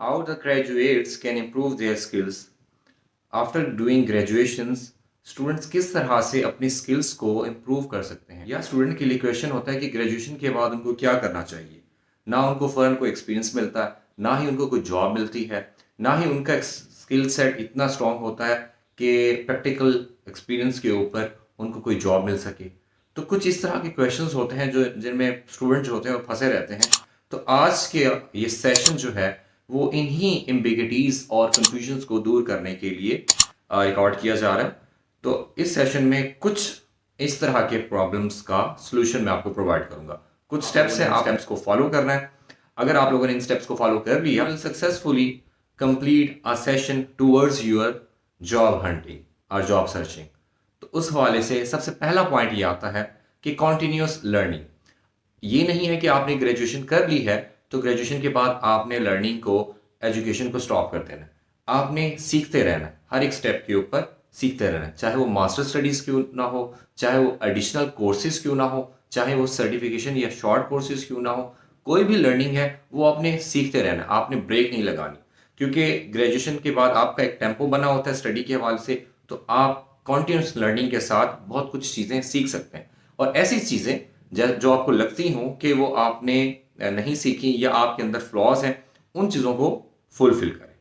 How the graduates can improve their skills after doing graduations. Students किस तरह से अपनी स्किल्स को इम्प्रूव कर सकते हैं, या स्टूडेंट के लिए क्वेश्चन होता है कि ग्रेजुएशन के बाद उनको क्या करना चाहिए। ना उनको फ़र्म को एक्सपीरियंस मिलता है, ना ही उनको कोई जॉब मिलती है, ना ही उनका स्किल सेट इतना स्ट्रॉन्ग होता है कि प्रैक्टिकल एक्सपीरियंस के ऊपर उनको कोई जॉब मिल सके। तो कुछ इस तरह के क्वेश्चंस होते हैं जो जिनमें स्टूडेंट जो होते हैं वो फंसे रहते हैं। तो आज के ये सेशन जो है वो इन्हीं एम्बिगिटीज और कंफ्यूजन्स को दूर करने के लिए रिकॉर्ड किया जा रहा है। तो इस सेशन में कुछ इस तरह के प्रॉब्लम्स का सलूशन मैं आपको प्रोवाइड करूंगा। कुछ स्टेप्स हैं, आप स्टेप्स को फॉलो करना है। अगर आप लोगों ने इन स्टेप्स को फॉलो कर लिया, will successfully complete a session towards your job hunting और जॉब सर्चिंग। तो उस हवाले से सबसे पहला पॉइंट ये आता है कि कॉन्टिन्यूस लर्निंग। ये नहीं है कि आपने ग्रेजुएशन कर ली है तो ग्रेजुएशन के बाद आपने लर्निंग को, एजुकेशन को स्टॉप कर देना है। आपने सीखते रहना है, हर एक स्टेप के ऊपर सीखते रहना है, चाहे वो मास्टर स्टडीज़ क्यों ना हो, चाहे वो एडिशनल कोर्सेज क्यों ना हो, चाहे वो सर्टिफिकेशन या शॉर्ट कोर्सेज क्यों ना हो। कोई भी लर्निंग है वो आपने सीखते रहना है, आपने ब्रेक नहीं लगानी। क्योंकि ग्रेजुएशन के बाद आपका एक टेम्पो बना होता है स्टडी के हवाले से, तो आप कॉन्टिन्यूस लर्निंग के साथ बहुत कुछ चीज़ें सीख सकते हैं। और ऐसी चीज़ें जो आपको लगती हों कि वो आपने नहीं सीखी या आपके अंदर फ्लॉज हैं, उन चीज़ों को फुलफिल करें।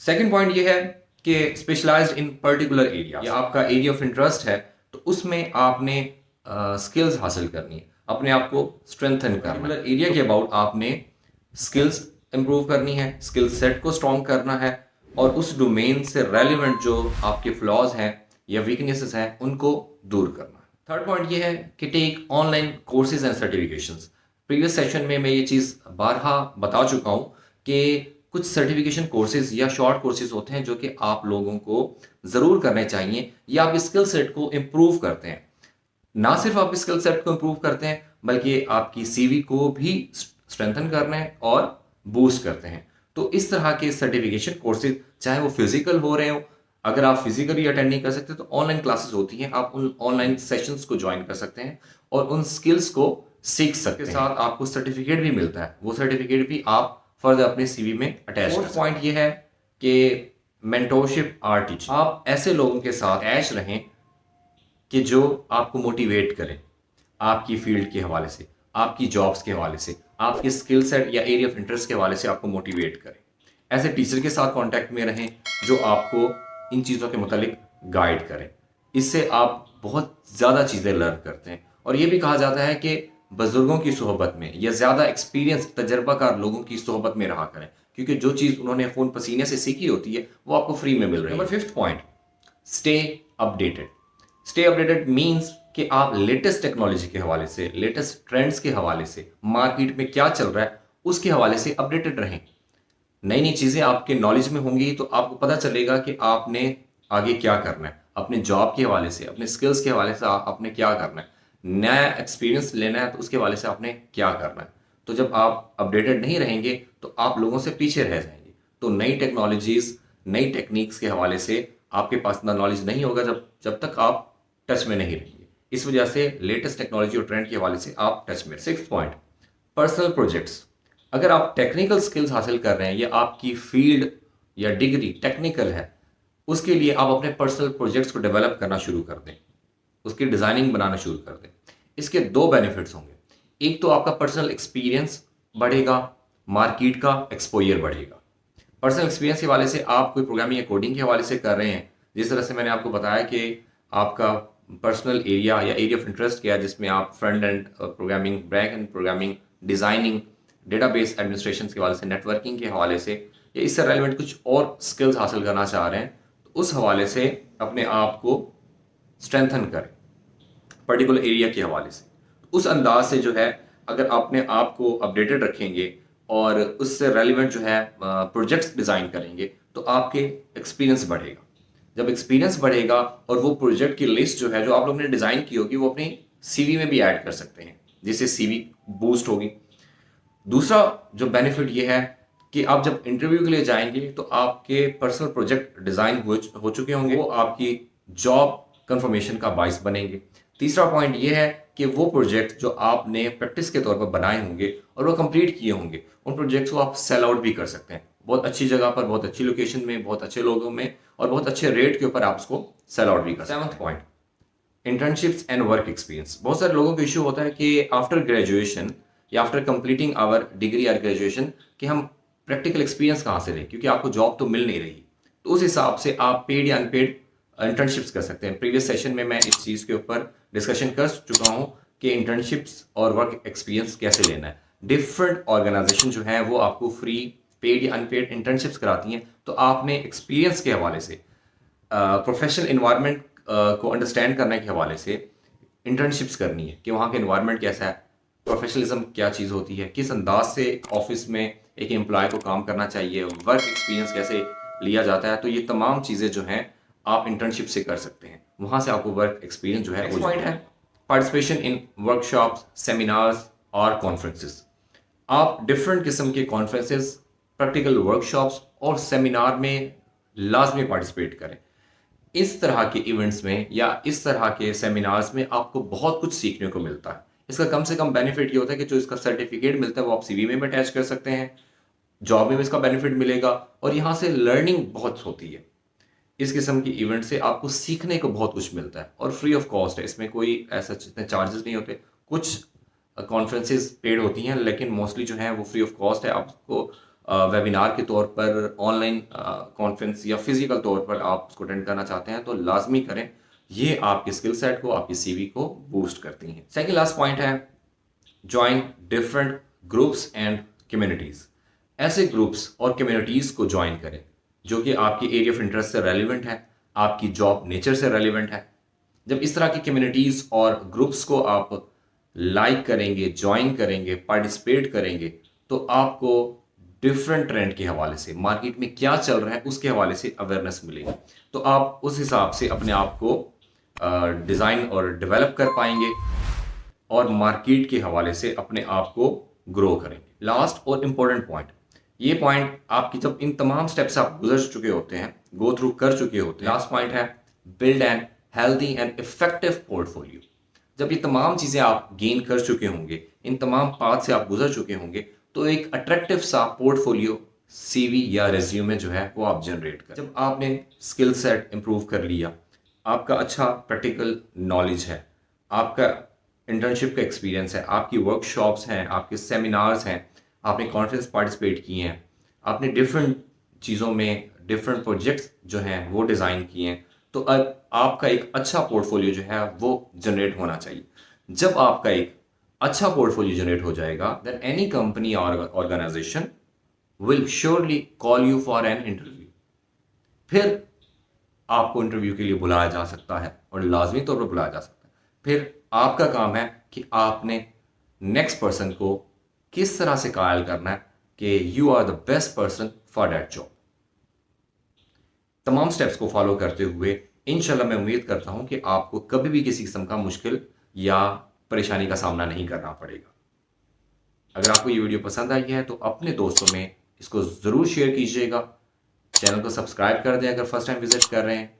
सेकंड पॉइंट ये है कि स्पेशलाइज्ड इन पर्टिकुलर एरिया, या आपका एरिया ऑफ इंटरेस्ट है तो उसमें आपने स्किल्स हासिल करनी है, अपने आप को स्ट्रेंथन करना है। एरिया के अबाउट आपने स्किल्स इंप्रूव करनी है, स्किल सेट को स्ट्रॉन्ग करना है, और उस डोमेन से रेलिवेंट जो आपके फ्लॉज हैं या वीकनेसेस हैं उनको दूर करना। थर्ड पॉइंट ये है कि take online courses and certifications. Previous session में मैं ये चीज़ बारहा बता चुका हूँ कि कुछ सर्टिफिकेशन कोर्सेज या शॉर्ट कोर्सेज होते हैं जो कि आप लोगों को ज़रूर करने चाहिए, या आप स्किल सेट को इम्प्रूव करते हैं। ना सिर्फ आप स्किल सेट को इम्प्रूव करते हैं बल्कि आपकी सीवी को भी स्ट्रेंथन करना है और बूस्ट करते हैं। तो इस तरह के सर्टिफिकेशन कोर्सेज, चाहे वो फिजिकल हो रहे हो, अगर आप फिजिकली अटेंड नहीं कर सकते तो ऑनलाइन क्लासेस होती हैं, आप उन ऑनलाइन सेशंस को ज्वाइन कर सकते हैं और उन स्किल्स को सीख सकते हैं। साथ आपको सर्टिफिकेट भी मिलता है, वो सर्टिफिकेट भी आप फर्दर अपने सीवी में अटैच कर सकते हैं। पॉइंट ये है कि मेंटोरशिप आर टीचिंग। आप ऐसे लोगों के साथ अटैच रहें कि जो आपको मोटिवेट करें, आपकी फील्ड के हवाले से, आपकी जॉब्स के हवाले से, आपके स्किल सेट या एरिया ऑफ इंटरेस्ट के हवाले से आपको मोटिवेट करें। ऐसे टीचर के साथ कांटेक्ट में रहें जो आपको इन चीज़ों के मुतालिक गाइड करें। इससे आप बहुत ज़्यादा चीज़ें लर्न करते हैं। और ये भी कहा जाता है कि बुजुर्गों की सोहबत में या ज़्यादा एक्सपीरियंस तजर्बाकार लोगों की सोहबत में रहा करें, क्योंकि जो चीज़ उन्होंने खून पसीने से सीखी होती है वो आपको फ्री में मिल रही है। Number fifth point, stay updated. Stay updated means कि आप लेटेस्ट टेक्नोलॉजी के हवाले से, लेटेस्ट ट्रेंड्स के हवाले से, मार्केट में क्या चल रहा है उसके हवाले से अपडेटेड रहें। नई नई चीज़ें आपके नॉलेज में होंगी तो आपको पता चलेगा कि आपने आगे क्या करना है, अपने जॉब के हवाले से, अपने स्किल्स के हवाले से आपने क्या करना है, नया एक्सपीरियंस लेना है तो उसके हवाले से आपने क्या करना है। तो जब आप अपडेटेड नहीं रहेंगे तो आप लोगों से पीछे रह जाएंगे। तो नई टेक्नोलॉजीज, नई टेक्निक्स के हवाले से आपके पास इतना नॉलेज नहीं होगा जब तक आप टच में नहीं रहेंगे। इस वजह से लेटेस्ट टेक्नोलॉजी और ट्रेंड के हवाले से आप टच में। Sixth point, personal projects. अगर आप टेक्निकल स्किल्स हासिल कर रहे हैं या आपकी फील्ड या डिग्री टेक्निकल है, उसके लिए आप अपने पर्सनल प्रोजेक्ट्स को डेवलप करना शुरू कर दें, उसकी डिज़ाइनिंग बनाना शुरू कर दें। इसके दो बेनिफिट्स होंगे। एक तो आपका पर्सनल एक्सपीरियंस बढ़ेगा, मार्केट का एक्सपोजर बढ़ेगा। पर्सनल एक्सपीरियंस के हवाले से आप कोई प्रोग्रामिंग या कोडिंग के हवाले से कर रहे हैं, जिस तरह से मैंने आपको बताया कि आपका पर्सनल एरिया या एरिया ऑफ इंटरेस्ट क्या है, जिसमें आप front end programming, back and programming, designing, database administration के हवाले से, नेटवर्किंग के हवाले से, या इससे रेलिवेंट कुछ और स्किल्स हासिल करना चाह रहे हैं, तो उस हवाले से अपने आप को स्ट्रेंथन करें पर्टिकुलर एरिया के हवाले से। उस अंदाज से जो है अगर अपने आप को अपडेटेड रखेंगे और उससे रेलिवेंट जो है प्रोजेक्ट्स डिज़ाइन करेंगे तो आपके एक्सपीरियंस बढ़ेगा। जब एक्सपीरियंस बढ़ेगा और वो प्रोजेक्ट की लिस्ट जो है जो आप लोगों ने डिज़ाइन की होगी वो अपनी सीवी में भी ऐड कर सकते हैं, जिससे सीवी बूस्ट होगी। दूसरा जो बेनिफिट ये है कि आप जब इंटरव्यू के लिए जाएंगे तो आपके पर्सनल प्रोजेक्ट डिज़ाइन हो चुके होंगे, वो आपकी जॉब कंफर्मेशन का बाइस बनेंगे। तीसरा पॉइंट ये है कि वो प्रोजेक्ट जो आपने प्रैक्टिस के तौर पर बनाए होंगे और वो कंप्लीट किए होंगे, उन प्रोजेक्ट्स को आप सेल आउट भी कर सकते हैं। बहुत अच्छी जगह पर, बहुत अच्छी लोकेशन में, बहुत अच्छे लोगों में और बहुत अच्छे रेट के ऊपर आप उसको सेल आउट भी कर सकते हैं। 7th point, internships and work experience. बहुत सारे लोगों को इश्यू होता है कि आफ्टर ग्रेजुएशन या आफ्टर कंप्लीटिंग आवर डिग्री या ग्रेजुएशन कि हम प्रैक्टिकल एक्सपीरियंस कहाँ से लें, क्योंकि आपको जॉब तो मिल नहीं रही। तो उस हिसाब से आप पेड या अनपेड इंटर्नशिप्स कर सकते हैं। प्रीवियस सेशन में मैं इस चीज़ के ऊपर डिस्कशन कर चुका हूँ कि इंटर्नशिप्स और वर्क एक्सपीरियंस कैसे लेना है। डिफरेंट ऑर्गेनाइजेशन जो है वो आपको फ्री, पेड या अनपेड इंटर्नशिप्स कराती हैं। तो आपने एक्सपीरियंस के हवाले से, प्रोफेशनल इन्वायरमेंट को अंडरस्टैंड करने के हवाले से इंटर्नशिप्स करनी है कि वहाँ का इन्वायरमेंट कैसा है, प्रोफेशनलिज्म क्या चीज़ होती है, किस अंदाज से ऑफिस में एक एम्प्लॉय को काम करना चाहिए, वर्क एक्सपीरियंस कैसे लिया जाता है। तो ये तमाम चीज़ें जो हैं आप इंटर्नशिप से कर सकते हैं, वहाँ से आपको वर्क एक्सपीरियंस जो है। नेक्स्ट पॉइंट है पार्टिसिपेशन इन वर्कशॉप्स, सेमिनार्स और कॉन्फ्रेंसेस। आप डिफरेंट किस्म के कॉन्फ्रेंसेस, प्रैक्टिकल वर्कशॉप्स और सेमिनार में लाजमी पार्टिसिपेट करें। इस तरह के इवेंट्स में या इस तरह के सेमिनार्स में आपको बहुत कुछ सीखने को मिलता है। इसका कम से कम बेनिफिट ये होता है कि जो इसका सर्टिफिकेट मिलता है वो आप सीवी में भी अटैच कर सकते हैं, जॉब में भी इसका बेनिफिट मिलेगा और यहाँ से लर्निंग बहुत होती है। इस किस्म की इवेंट से आपको सीखने को बहुत कुछ मिलता है और फ्री ऑफ कॉस्ट है, इसमें कोई ऐसा इतने चार्जेस नहीं होते। कुछ कॉन्फ्रेंसेस पेड होती हैं लेकिन मोस्टली जो है वो फ्री ऑफ कॉस्ट है। आपको वेबिनार के तौर पर, ऑनलाइन कॉन्फ्रेंस या फिजिकल तौर पर आप उसको अटेंड करना चाहते हैं तो लाजमी करें। ये आपके स्किल सेट को, आपकी सीवी को बूस्ट करती हैं। सेकंड लास्ट पॉइंट है join different groups and communities. ऐसे ग्रुप्स और कम्युनिटीज़ को ज्वाइन करें जो कि आपकी एरिया ऑफ इंटरेस्ट से रेलिवेंट है, आपकी जॉब नेचर से रेलिवेंट है। जब इस तरह की कम्युनिटीज़ और ग्रुप्स को आप लाइक करेंगे, ज्वाइन करेंगे, पार्टिसिपेट करेंगे तो आपको डिफरेंट ट्रेंड के हवाले से, मार्केट में क्या चल रहा है उसके हवाले से अवेयरनेस मिलेगी। तो आप उस हिसाब से अपने आप को डिज़ाइन और डेवलप कर पाएंगे और मार्केट के हवाले से अपने आप को ग्रो करेंगे। लास्ट और इम्पोर्टेंट पॉइंट, ये पॉइंट आपकी जब इन तमाम स्टेप्स आप गुजर चुके होते हैं, गो थ्रू कर चुके होते हैं, लास्ट पॉइंट है build an healthy and effective portfolio. जब ये तमाम चीज़ें आप गेन कर चुके होंगे, इन तमाम पाथ से आप गुजर चुके होंगे तो एक अट्रैक्टिव सा पोर्टफोलियो, सीवी या रेज्यूमे जो है वो आप जनरेट करें। जब आपने स्किल सेट इंप्रूव कर लिया, आपका अच्छा प्रैक्टिकल नॉलेज है, आपका इंटर्नशिप का एक्सपीरियंस है, आपकी वर्कशॉप्स हैं, आपके सेमिनार्स हैं, आपने कॉन्फ्रेंस पार्टिसिपेट किए हैं, आपने डिफरेंट चीज़ों में डिफरेंट प्रोजेक्ट्स जो हैं वो डिज़ाइन किए हैं, तो अब आपका एक अच्छा पोर्टफोलियो जो है वो जनरेट होना चाहिए। जब आपका एक अच्छा पोर्टफोलियो जनरेट हो जाएगा देन एनी कंपनी और organization will surely call you for an interview. फिर आपको इंटरव्यू के लिए बुलाया जा सकता है और लाजमी तौर पर बुलाया जा सकता है। फिर आपका काम है कि आपने नेक्स्ट पर्सन को किस तरह से कायल करना है कि you are the best person for that job. तमाम स्टेप्स को फॉलो करते हुए इंशाल्लाह मैं उम्मीद करता हूं कि आपको कभी भी किसी किस्म का मुश्किल या परेशानी का सामना नहीं करना पड़ेगा। अगर आपको ये वीडियो पसंद आई है तो अपने दोस्तों में इसको ज़रूर शेयर कीजिएगा। चैनल को सब्सक्राइब कर दें अगर फर्स्ट टाइम विजिट कर रहे हैं।